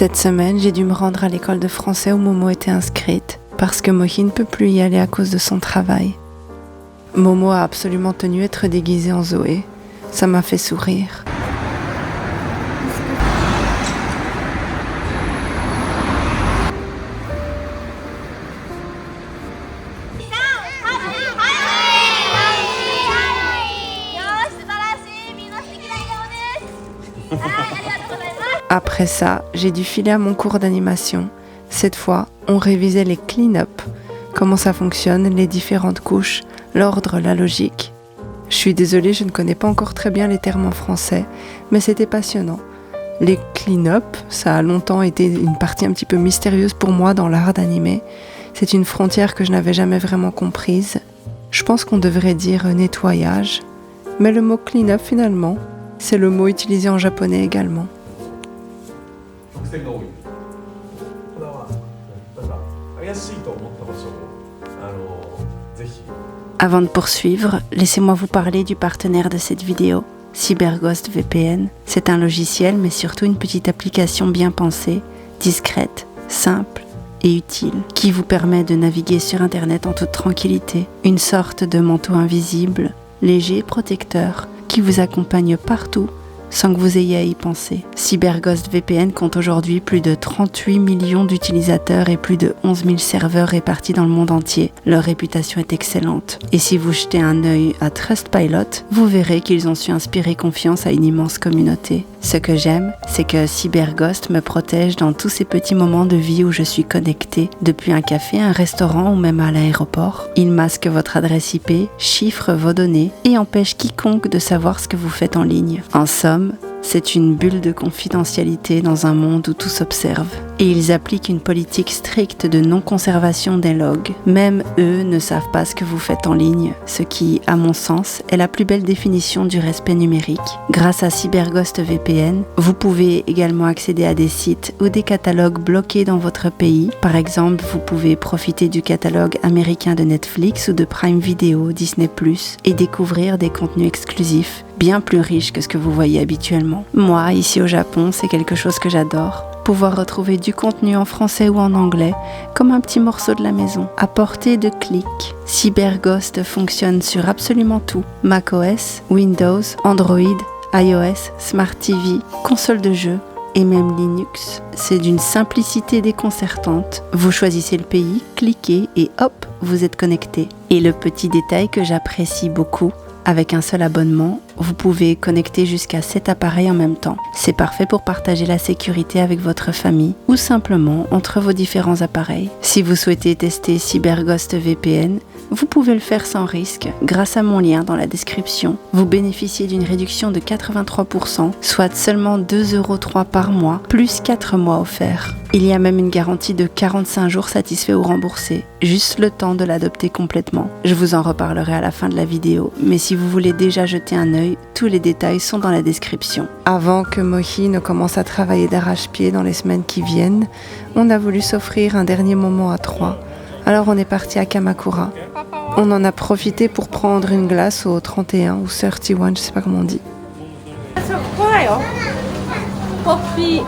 Cette semaine, j'ai dû me rendre à l'école de français où Momo était inscrite, parce que Mohi ne peut plus y aller à cause de son travail. Momo a absolument tenu à être déguisée en Zoé. Ça m'a fait sourire. Après ça, j'ai dû filer à mon cours d'animation. Cette fois, on révisait les clean-up, comment ça fonctionne, les différentes couches, l'ordre, la logique. Je suis désolée, je ne connais pas encore très bien les termes en français, mais c'était passionnant. Les clean-up, ça a longtemps été une partie un petit peu mystérieuse pour moi dans l'art d'animer. C'est une frontière que je n'avais jamais vraiment comprise. Je pense qu'on devrait dire nettoyage, mais le mot clean-up finalement, c'est le mot utilisé en japonais également. Avant de poursuivre, laissez-moi vous parler du partenaire de cette vidéo, CyberGhost VPN. C'est un logiciel, mais surtout une petite application bien pensée, discrète, simple et utile, qui vous permet de naviguer sur Internet en toute tranquillité. Une sorte de manteau invisible, léger et protecteur, qui vous accompagne partout, sans que vous ayez à y penser. CyberGhost VPN compte aujourd'hui plus de 38 millions d'utilisateurs et plus de 11 000 serveurs répartis dans le monde entier. Leur réputation est excellente. Et si vous jetez un œil à Trustpilot, vous verrez qu'ils ont su inspirer confiance à une immense communauté. Ce que j'aime, c'est que CyberGhost me protège dans tous ces petits moments de vie où je suis connectée, depuis un café, un restaurant ou même à l'aéroport. Il masque votre adresse IP, chiffre vos données et empêche quiconque de savoir ce que vous faites en ligne. En somme, c'est une bulle de confidentialité dans un monde où tout s'observe. Et ils appliquent une politique stricte de non-conservation des logs. Même eux ne savent pas ce que vous faites en ligne, ce qui, à mon sens, est la plus belle définition du respect numérique. Grâce à CyberGhost VPN, vous pouvez également accéder à des sites ou des catalogues bloqués dans votre pays. Par exemple, vous pouvez profiter du catalogue américain de Netflix ou de Prime Video, Disney+, et découvrir des contenus exclusifs, bien plus riches que ce que vous voyez habituellement. Moi, ici au Japon, c'est quelque chose que j'adore. Pouvoir retrouver du contenu en français ou en anglais, comme un petit morceau de la maison, à portée de clic. CyberGhost fonctionne sur absolument tout. macOS, Windows, Android, iOS, Smart TV, console de jeu et même Linux. C'est d'une simplicité déconcertante. Vous choisissez le pays, cliquez et hop, vous êtes connecté. Et le petit détail que j'apprécie beaucoup, avec un seul abonnement, vous pouvez connecter jusqu'à 7 appareils en même temps. C'est parfait pour partager la sécurité avec votre famille ou simplement entre vos différents appareils. Si vous souhaitez tester CyberGhost VPN, vous pouvez le faire sans risque grâce à mon lien dans la description. Vous bénéficiez d'une réduction de 83%, soit seulement 2,03 € par mois, plus 4 mois offerts. Il y a même une garantie de 45 jours satisfait ou remboursé, juste le temps de l'adopter complètement. Je vous en reparlerai à la fin de la vidéo, mais si vous voulez déjà jeter un œil, tous les détails sont dans la description. Avant que Mohi ne commence à travailler d'arrache-pied dans les semaines qui viennent, on a voulu s'offrir un dernier moment à 3. Alors on est parti à Kamakura. On en a profité pour prendre une glace au 31 ou 31, je sais pas comment on dit. Poppy.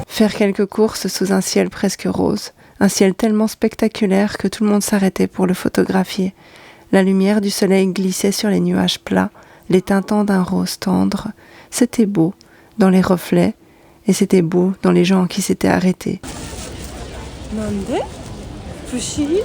Faire quelques courses sous un ciel presque rose. Un ciel tellement spectaculaire que tout le monde s'arrêtait pour le photographier. La lumière du soleil glissait sur les nuages plats, les teintant d'un rose tendre. C'était beau dans les reflets et c'était beau dans les gens qui s'étaient arrêtés. Nande? Fushigi?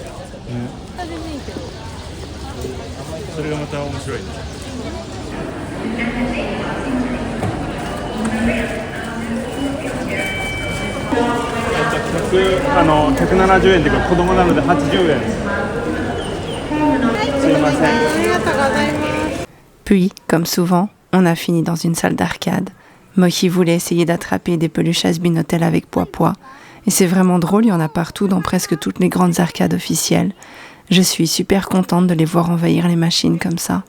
Puis, comme souvent, on a fini dans une salle d'arcade. Mohi voulait essayer d'attraper des peluches Hasbin avec Pois. Et c'est vraiment drôle, il y en a partout dans presque toutes les grandes arcades officielles. Je suis super contente de les voir envahir les machines comme ça.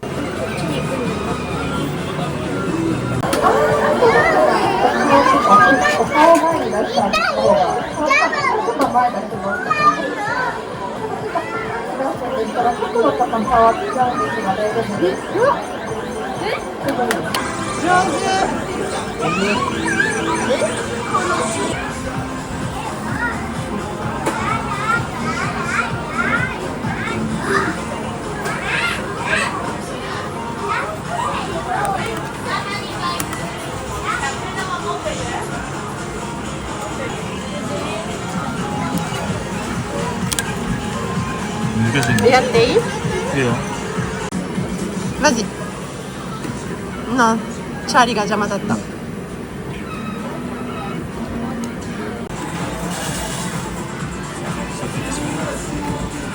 Vas-y. Non, Charlieが邪魔だった。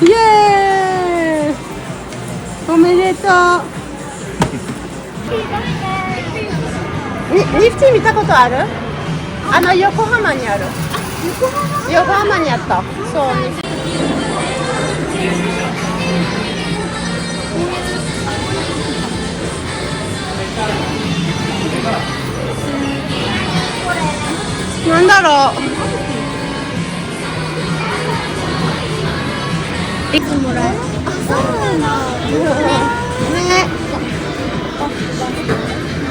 イエーイ！おめでとう。リフティ見たことある？横浜にある。横浜にあった。そう。なんだろう。いつもらえる？あ、そうなんだ。ね。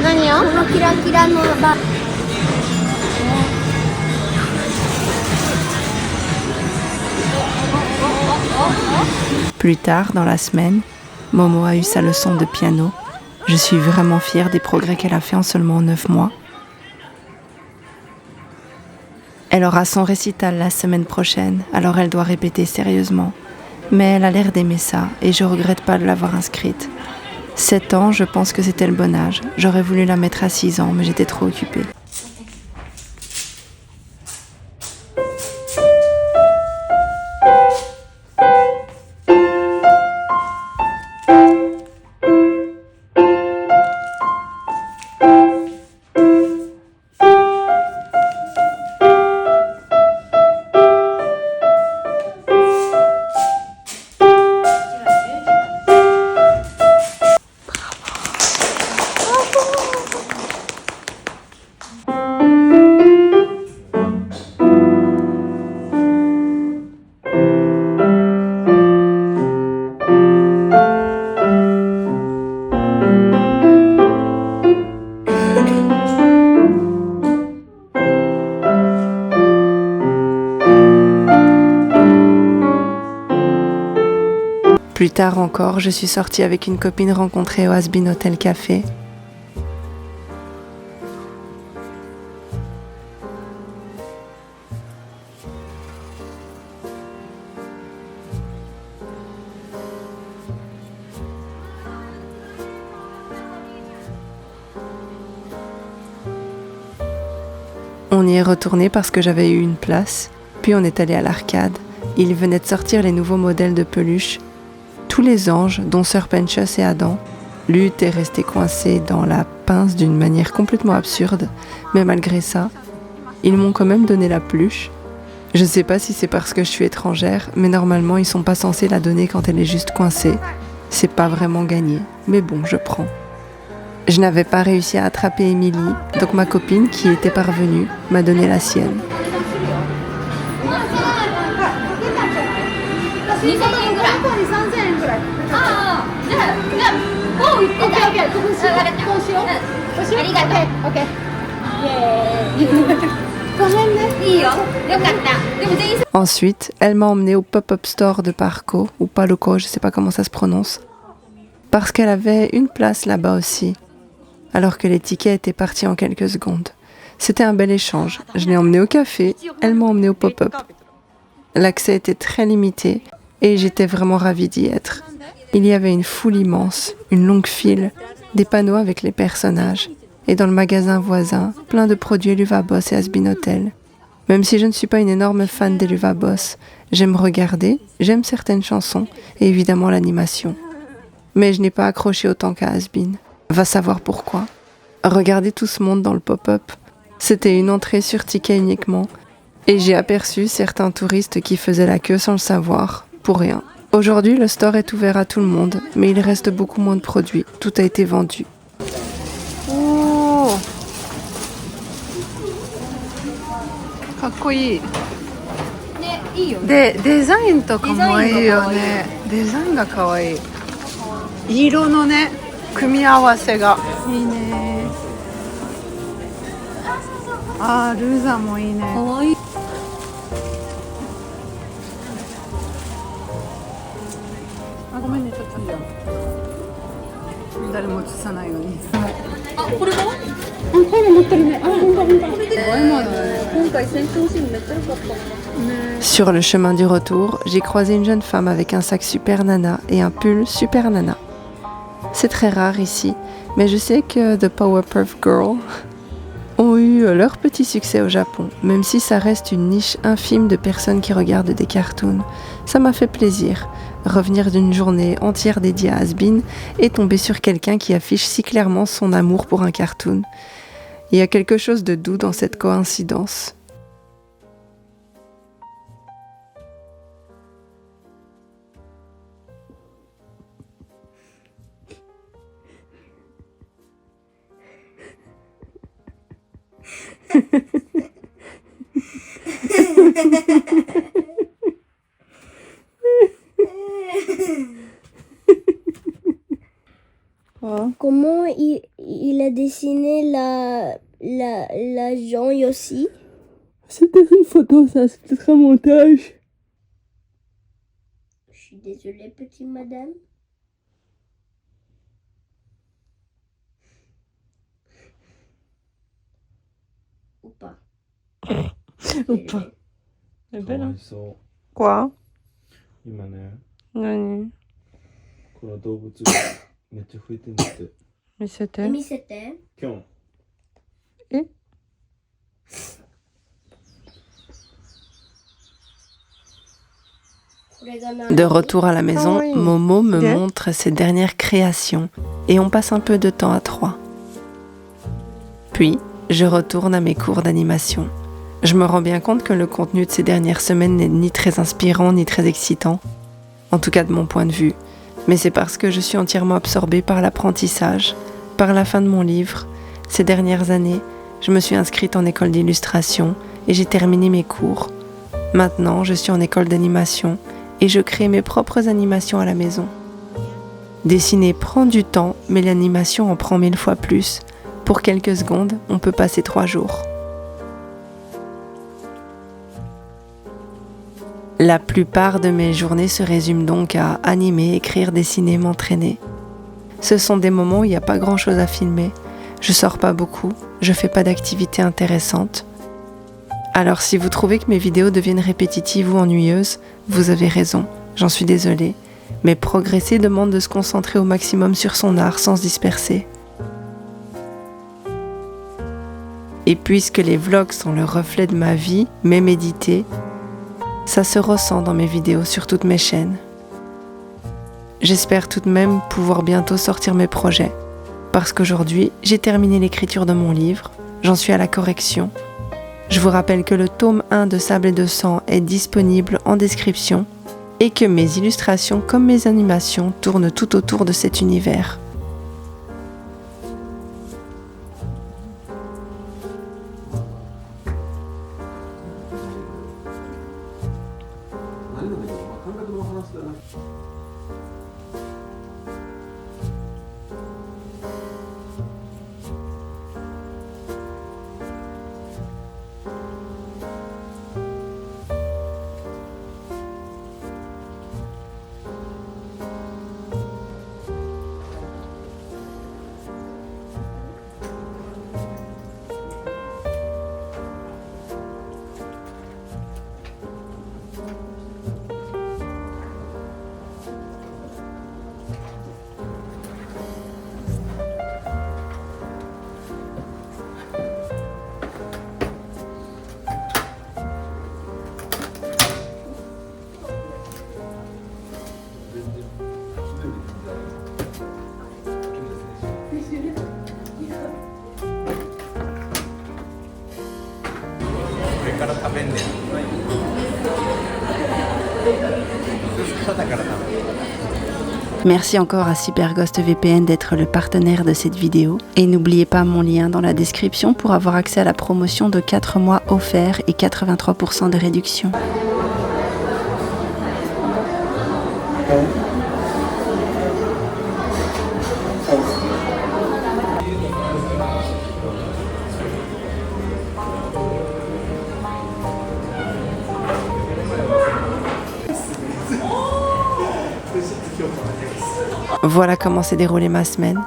何を？このキラキラのバ。Plus tard, dans la semaine, Momo a eu sa leçon de piano. Je suis vraiment fière des progrès qu'elle a fait en seulement 9 mois. Elle aura son récital la semaine prochaine, alors elle doit répéter sérieusement. Mais elle a l'air d'aimer ça et je regrette pas de l'avoir inscrite. 7 ans, je pense que c'était le bon âge. J'aurais voulu la mettre à 6 ans, mais j'étais trop occupée. Plus tard encore, je suis sortie avec une copine rencontrée au Has-Been Hotel Café. On y est retourné parce que j'avais eu une place, puis on est allé à l'arcade. Il venait de sortir les nouveaux modèles de peluche. Tous les anges, dont Sir Pentious et Adam, Lutte est resté coincé dans la pince d'une manière complètement absurde, mais malgré ça, ils m'ont quand même donné la peluche. Je sais pas si c'est parce que je suis étrangère, mais normalement ils sont pas censés la donner quand elle est juste coincée. C'est pas vraiment gagné, mais bon, je prends. Je n'avais pas réussi à attraper Emily, donc ma copine, qui était parvenue, m'a donné la sienne. Ensuite, elle m'a emmenée au pop-up store de Parco, ou Paloco, je sais pas comment ça se prononce, parce qu'elle avait une place là-bas aussi, alors que les tickets étaient partis en quelques secondes. C'était un bel échange. Je l'ai emmenée au café, elle m'a emmenée au pop-up. L'accès était très limité et j'étais vraiment ravie d'y être. Il y avait une foule immense, une longue file, des panneaux avec les personnages, et dans le magasin voisin, plein de produits Eluva-Boss et Has-Been Hotel. Même si je ne suis pas une énorme fan d'Eluva-Boss, j'aime regarder, j'aime certaines chansons et évidemment l'animation. Mais je n'ai pas accroché autant qu'à Has-Been. Va savoir pourquoi. Regardez tout ce monde dans le pop-up. C'était une entrée sur ticket uniquement, et j'ai aperçu certains touristes qui faisaient la queue sans le savoir, pour rien. Aujourd'hui, le store est ouvert à tout le monde, mais il reste beaucoup moins de produits. Tout a été vendu. Oh, かっこいい。ね、いいよね。で、デザインとかもいいよね。デザインがかわいい。色のね、組み合わせがいいね。あー、ルーザもいいね。かわいい。あ、ごめんね、ちょっと誰も映さないように。あ、これは？Sur le chemin du retour, j'ai croisé une jeune femme avec un sac Super Nana et un pull Super Nana. C'est très rare ici, mais je sais que The Powerpuff Girls ont eu leur petit succès au Japon, même si ça reste une niche infime de personnes qui regardent des cartoons. Ça m'a fait plaisir, revenir d'une journée entière dédiée à Has-Been et tomber sur quelqu'un qui affiche si clairement son amour pour un cartoon. Il y a quelque chose de doux dans cette coïncidence. Comment il a dessiné la Jean Yossi? C'était une photo, ça, c'était un montage. Je suis désolée, petite madame. Ou pas? Ou pas. Elle est belle, hein? そう Quoi? 今ね、何? この動物がめっちゃ増えてんだって。 Mais c'était? Mais c'était. キョン。 De retour à la maison, Momo me montre ses dernières créations et on passe un peu de temps à trois. Puis, je retourne à mes cours d'animation. Je me rends bien compte que le contenu de ces dernières semaines n'est ni très inspirant ni très excitant, en tout cas de mon point de vue, mais c'est parce que je suis entièrement absorbée par l'apprentissage, par la fin de mon livre. Ces dernières années, je me suis inscrite en école d'illustration et j'ai terminé mes cours. Maintenant, je suis en école d'animation et je crée mes propres animations à la maison. Dessiner prend du temps, mais l'animation en prend 1000 fois plus. Pour quelques secondes, on peut passer 3 jours. La plupart de mes journées se résument donc à animer, écrire, dessiner, m'entraîner. Ce sont des moments où il n'y a pas grand-chose à filmer. Je sors pas beaucoup, je fais pas d'activités intéressantes. Alors si vous trouvez que mes vidéos deviennent répétitives ou ennuyeuses, vous avez raison, j'en suis désolée. Mais progresser demande de se concentrer au maximum sur son art sans se disperser. Et puisque les vlogs sont le reflet de ma vie, mes médités, ça se ressent dans mes vidéos sur toutes mes chaînes. J'espère tout de même pouvoir bientôt sortir mes projets, parce qu'aujourd'hui, j'ai terminé l'écriture de mon livre, j'en suis à la correction. Je vous rappelle que le tome 1 de Sable et de sang est disponible en description et que mes illustrations comme mes animations tournent tout autour de cet univers. Merci encore à Cyberghost VPN d'être le partenaire de cette vidéo. Et n'oubliez pas mon lien dans la description pour avoir accès à la promotion de 4 mois offerts et 83% de réduction. Voilà comment s'est déroulée ma semaine.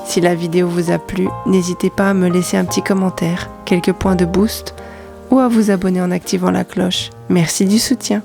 Si la vidéo vous a plu, n'hésitez pas à me laisser un petit commentaire, quelques points de boost ou à vous abonner en activant la cloche. Merci du soutien.